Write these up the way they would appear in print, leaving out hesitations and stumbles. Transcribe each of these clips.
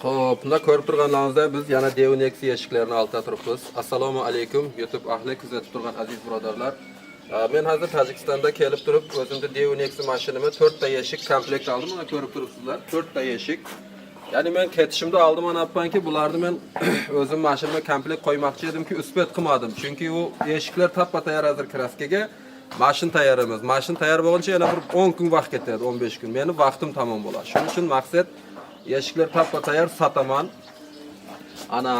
Xo'p, bunda ko'rib turganlaringizda biz yana Devon Nexi eshiklarini oltida turibmiz. Assalomu alaykum YouTube ahli kuzatib turgan aziz birodarlar. Men hozir Tojikistonda kelib turib, o'zimda Devon Nexi mashinamni 4 ta eshik komplekt oldim. Mana ko'rib turibsizlar, 4 ta eshik. Ya'ni men ketishimda oldin aytmanki, bularni men o'zim mashinamga komplekt qo'ymoqchi edimki, usbet qilmadim. Chunki u eshiklar tappa tayyor hozir kraskaga. Mashin tayyor emas. Mashin tayyor bo'lguncha yana bir 10 kun vaqt ketadi, 15 kun. Meni vaqtim tamom bo'ladi. Shuning uchun maqsad eshiklar tappa tayyor sataman. Ana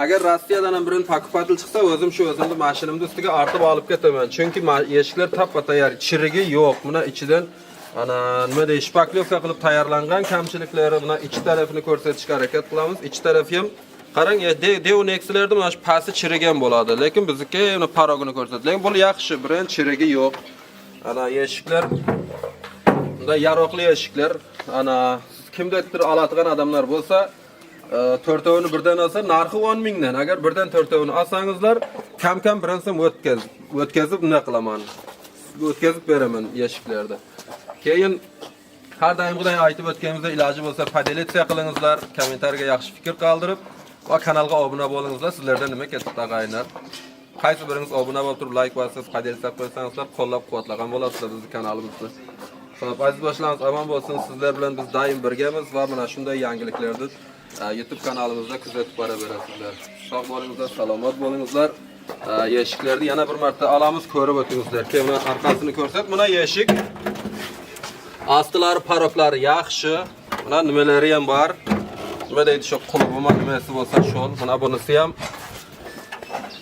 agar Rossiyadan ham birin pakupatil chiqsa, o'zim shu o'zimni mashinamni ustiga artib olib ketaman. Chunki eshiklar tappa tayyor, chirigi yo'q. Buni ichidan ana nima deyish, shpaklyovka qilib tayyorlangan, kamchiliklari buni ichi tarafini ko'rsatishga harakat qilamiz. Ichi tarafi ham qarang, Devon Nex'larda mana shu pasti chirigan bo'ladi, lekin bizniki uni parogini ko'rsatadi. Lekin bu yaxshi, birin chirigi yo'q. Ana eshiklar bunda yaroqli eshiklar. Ana kimdadir oladigan odamlar bo'lsa, 4tavini birdan olsa, narxi 10 mingdan. Agar birdan 4tavini olsangizlar, kam-kam birinsin o'tkazib nima qilaman? O'tkazib beraman eshiklarda. Keyin har doimgiday aytib o'tganimizda iloji bo'lsa, podelitsiya qilingizlar, kommentariyaga yaxshi fikr qoldirib va kanalga obuna bo'lingizlar. Sizlardan nima ketib taqaylar. Qaysi biringiz obuna bo'lib turib, like bosib, podelitsiya qo'ysangizlar, qo'llab-quvvatlagan bo'lasizlar bizni kanalimizni. Xo'p, aziz do'stlarimiz, omon bo'lsin. Sizlar bilan biz doim birgamiz va mana shunday yangiliklarni YouTube kanalimizda kuzatib boraverasizlar. Sog' bo'lingizlar, salomat bo'lingizlar. Eshiklarni yana bir marta olamiz, ko'rib o'tingizlar. Keyin buni orqasini ko'rsat. Buna eshik astlari, paroklari yaxshi. Buna nimalari ham bor. Nima deydi, shu qulubima nimasi bo'lsa shu. Buna bunisi ham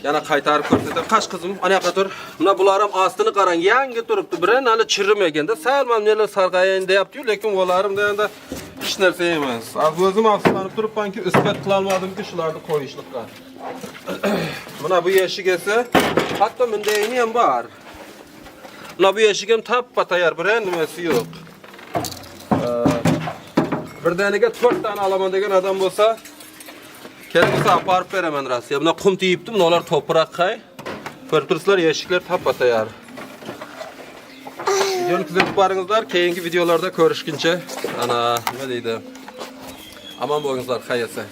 yana qaytarib ko'rsataman. Qash qizim, ana yoqqa tur. Mana bular ham ostini qarang, yangi turibdi. Birin hali chirimaganda, sal mamnelar sarg'ayin deyapti-yu, lekin bo'larim deganda hech narsa emas. O'zim afsuslanib turibmanki, isbat qila olmadimki shularni qo'yishlikqa. Mana bu eshik esa hatto mundayini ham bor. Mana bu eshik ham tappa tayyor, birin nimasi yo'q. Birdaniga 4 tane olaman degan odam bo'lsa, keraksa aparib beraman Rossiya. Buna qum tiyibdi, bular to'proq qay. Ko'rib turibsizlar, eshiklar tappa tayyor. Videoni kuzatib boringizlar, keyingi videolarda ko'rishguncha, ana nima deydi? Omon bo'lingizlar, xayrsa.